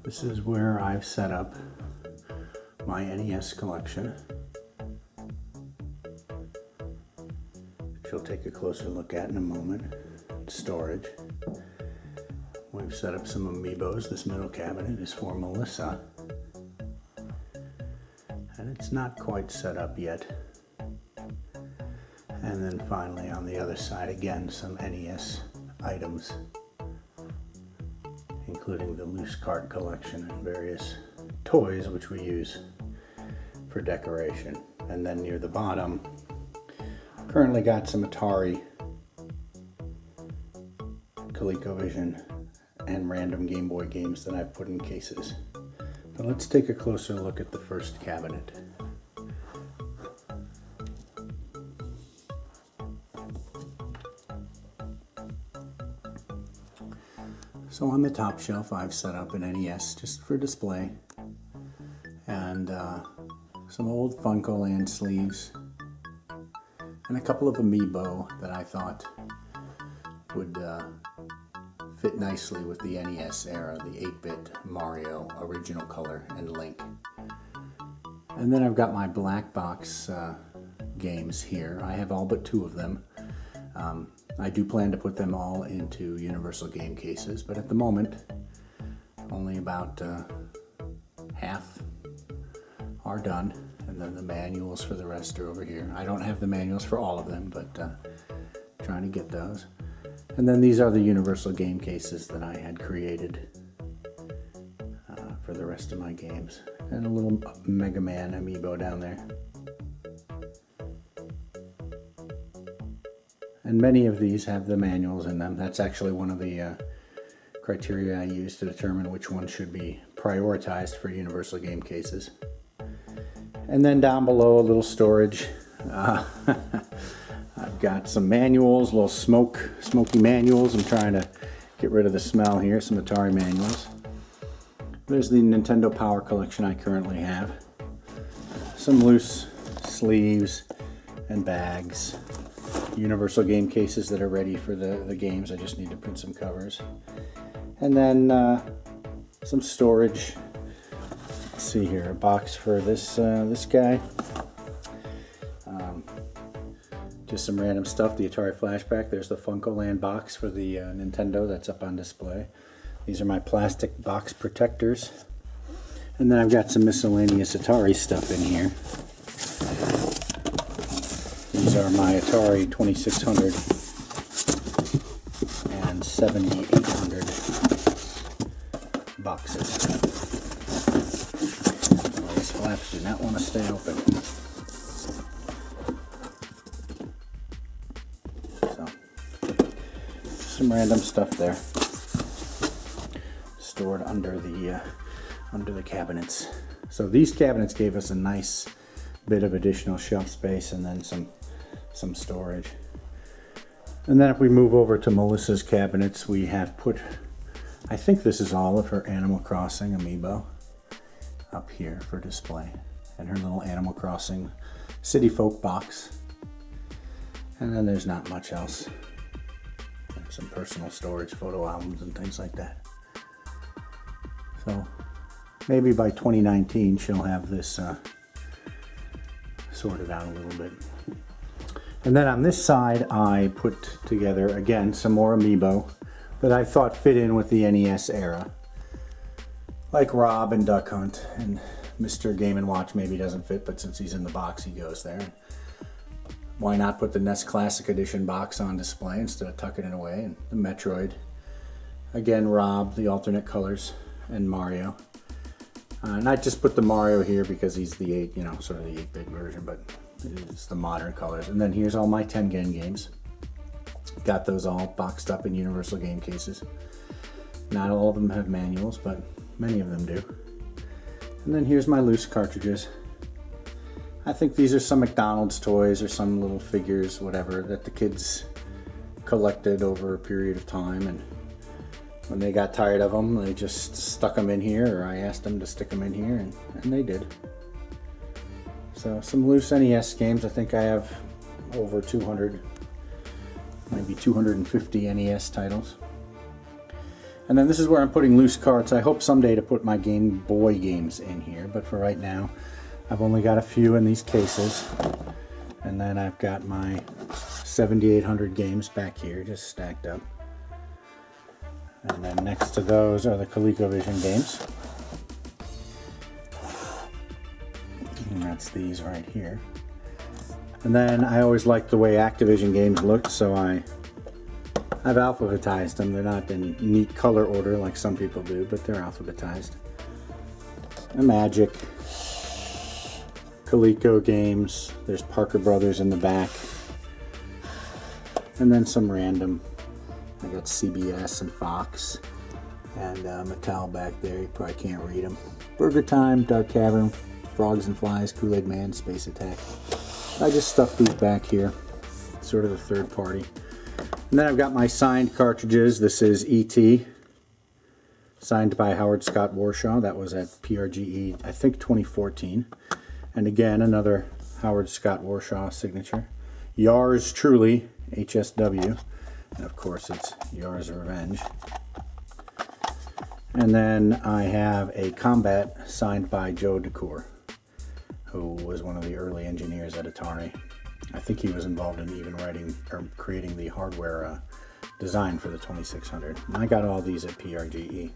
This is where I've set up my NES collection, which we'll take a closer look at in a moment. Storage. We've set up some amiibos. This middle cabinet is for Melissa, and it's not quite set up yet. And then finally on the other side, again, some NES items, including the loose cart collection and various toys which we use for decoration. And then near the bottom, currently got some Atari, ColecoVision, and random Game Boy games that I've put in cases. But let's take a closer look at the first cabinet. So on the top shelf I've set up an NES just for display, and some old Funko-Land sleeves, and a couple of amiibo that I thought would fit nicely with the NES era, the 8-bit Mario, original color, and Link. And then I've got my black box games here. I have all but 2 of them. I do plan to put them all into universal game cases, but at the moment only about half are done, and then the manuals for the rest are over here. I don't have the manuals for all of them, but trying to get those. And then these are the universal game cases that I had created for the rest of my games, and a little Mega Man amiibo down there. And many of these have the manuals in them. That's actually one of the criteria I use to determine which one should be prioritized for universal game cases. And then down below, a little storage. I've got some manuals, little smoky manuals. I'm trying to get rid of the smell here. Some Atari manuals. There's the Nintendo Power collection I currently have. Some loose sleeves and bags. Universal game cases that are ready for the games. I just need to print some covers. And then some storage. Let's see here, a box for this guy. Just some random stuff, the Atari Flashback. There's the Funko-Land box for the Nintendo that's up on display. These are my plastic box protectors. And then I've got some miscellaneous Atari stuff in here. These are my Atari 2600 and 7800 boxes. Well, these flaps do not want to stay open. So, some random stuff there, stored under the cabinets. So these cabinets gave us a nice bit of additional shelf space, and then some storage. And then if we move over to Melissa's cabinets, we have put, I think this is all of her Animal Crossing amiibo up here for display, and her little Animal Crossing City Folk box. And then there's not much else. There's some personal storage, photo albums and things like that. So maybe by 2019 she'll have this sorted out a little bit. And then on this side I put together again some more amiibo that I thought fit in with the NES era, like Rob and Duck Hunt, and Mr. Game & Watch maybe doesn't fit, but since he's in the box he goes there. Why not put the NES Classic Edition box on display instead of tucking it away? And the Metroid, again Rob, the alternate colors, and Mario. And I just put the Mario here because he's the sort of the 8-bit version, but it's the modern colors. And then here's all my Tengen games. Got those all boxed up in universal game cases. Not all of them have manuals, but many of them do. And then here's my loose cartridges. I think these are some McDonald's toys or some little figures, whatever, that the kids collected over a period of time, and when they got tired of them, they just stuck them in here, or I asked them to stick them in here, and they did. So some loose NES games. I think I have over 200, maybe 250 NES titles. And then this is where I'm putting loose carts. I hope someday to put my Game Boy games in here, but for right now, I've only got a few in these cases. And then I've got my 7,800 games back here, just stacked up. And then next to those are the ColecoVision games. And that's these right here. And then I always liked the way Activision games looked, so I've alphabetized them. They're not in neat color order like some people do, but they're alphabetized. The Magic, Coleco games, there's Parker Brothers in the back, and then some random. I got CBS and Fox, and Mattel back there, you probably can't read them. Burger Time, Dark Cavern, Frogs and Flies, Kool-Aid Man, Space Attack. I just stuffed these back here, sort of the third party. And then I've got my signed cartridges. This is E.T., signed by Howard Scott Warshaw. That was at PRGE, I think 2014. And again, another Howard Scott Warshaw signature. Yours truly, HSW. And of course it's Yours Revenge. And then I have a Combat signed by Joe DeCour, who was one of the early engineers at Atari. I think he was involved in even writing or creating the hardware design for the 2600. And I got all these at PRGE.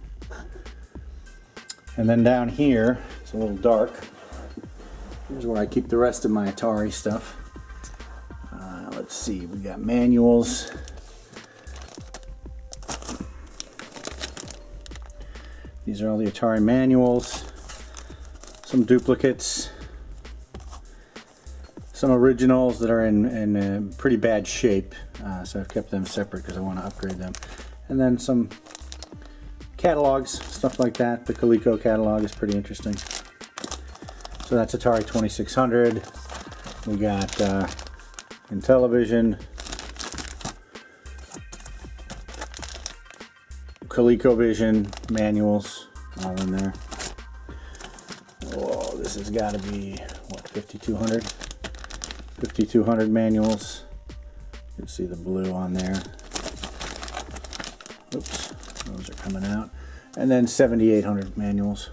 And then down here, it's a little dark. Here's where I keep the rest of my Atari stuff. Let's see, we got manuals. These are all the Atari manuals. Some duplicates. Some originals that are in pretty bad shape, so I've kept them separate because I want to upgrade them. And then some catalogs, stuff like that. The Coleco catalog is pretty interesting. So that's Atari 2600. We got Intellivision, ColecoVision manuals, all in there. Oh, this has got to be, what, 5200? 5200 manuals. You can see the blue on there. Oops, those are coming out. And then 7800 manuals.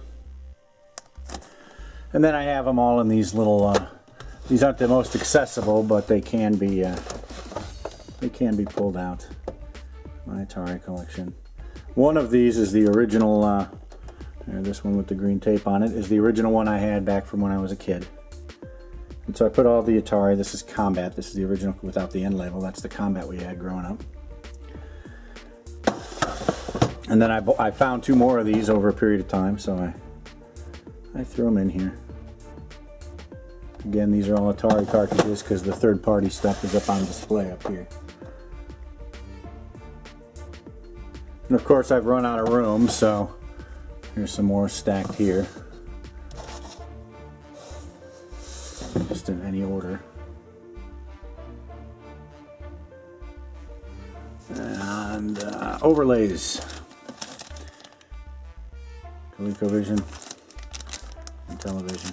And then I have them all in these little, these aren't the most accessible, but they can be pulled out. My Atari collection. One of these is the original, this one with the green tape on it, is the original one I had back from when I was a kid. And so I put all the Atari. This is Combat. This is the original without the end label. That's the Combat we had growing up. And then I found two more of these over a period of time, so I threw them in here. Again, these are all Atari cartridges because the third-party stuff is up on display up here. And of course, I've run out of room, so here's some more stacked here. Just in any order. And overlays. ColecoVision and television.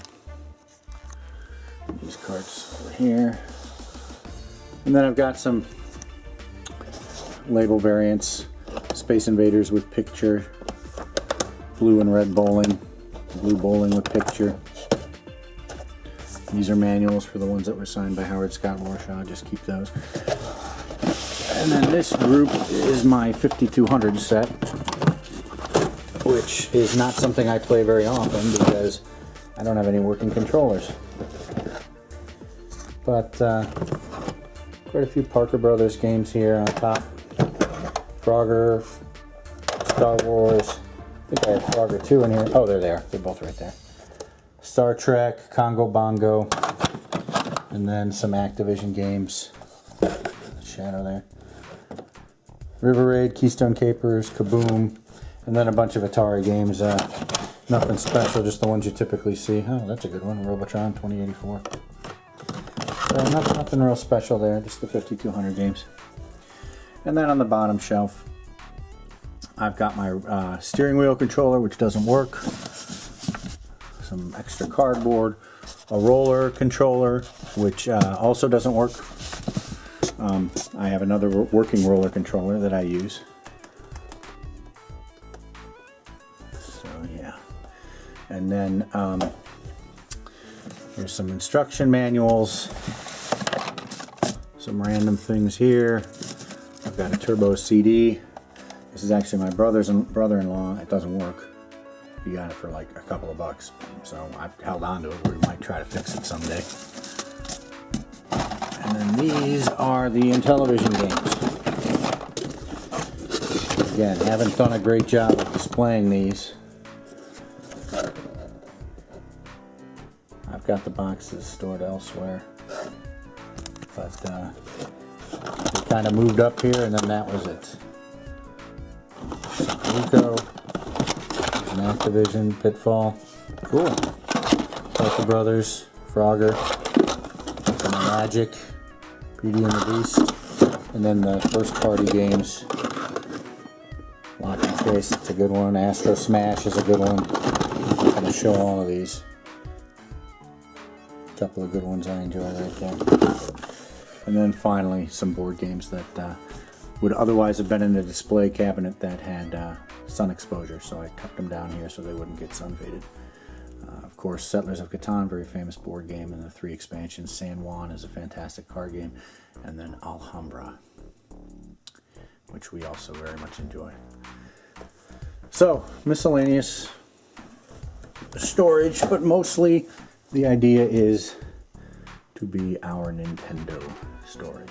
These carts over here. And then I've got some label variants. Space Invaders with picture. Blue and red bowling. Blue bowling with picture. These are manuals for the ones that were signed by Howard Scott Warshaw. Just keep those. And then this group is my 5200 set, which is not something I play very often because I don't have any working controllers. But quite a few Parker Brothers games here on top. Frogger, Star Wars. I think I have Frogger 2 in here. Oh, they're there. They're both right there. Star Trek, Congo Bongo, and then some Activision games. Shadow there. River Raid, Keystone Capers, Kaboom, and then a bunch of Atari games. Nothing special, just the ones you typically see. Oh, that's a good one. Robotron 2084. So nothing real special there, just the 5200 games. And then on the bottom shelf, I've got my steering wheel controller, which doesn't work. Some extra cardboard, a roller controller, which also doesn't work. I have another working roller controller that I use. And then here's some instruction manuals, some random things here. I've got a turbo CD. This is actually my brother-in-law. It doesn't work. He got it for like a couple of bucks, so I've held on to it. We might try to fix it someday. And then these are the Intellivision games. Again, haven't done a great job of displaying these. I've got the boxes stored elsewhere, but they kind of moved up here, and then that was it. Rico, there's an Activision, Pitfall, cool. Parker Brothers, Frogger, some Magic, Beauty and the Beast, and then the first party games. Lock and Trace, it's a good one. Astro Smash is a good one. I'm not going to show all of these. A couple of good ones I enjoy right there. And then finally some board games that would otherwise have been in the display cabinet that had sun exposure, so I tucked them down here so they wouldn't get sun faded. Of course, Settlers of Catan, very famous board game, and the 3 expansions. San Juan is a fantastic card game, and then Alhambra, which we also very much enjoy. So, miscellaneous storage, but mostly the idea is to be our Nintendo storage.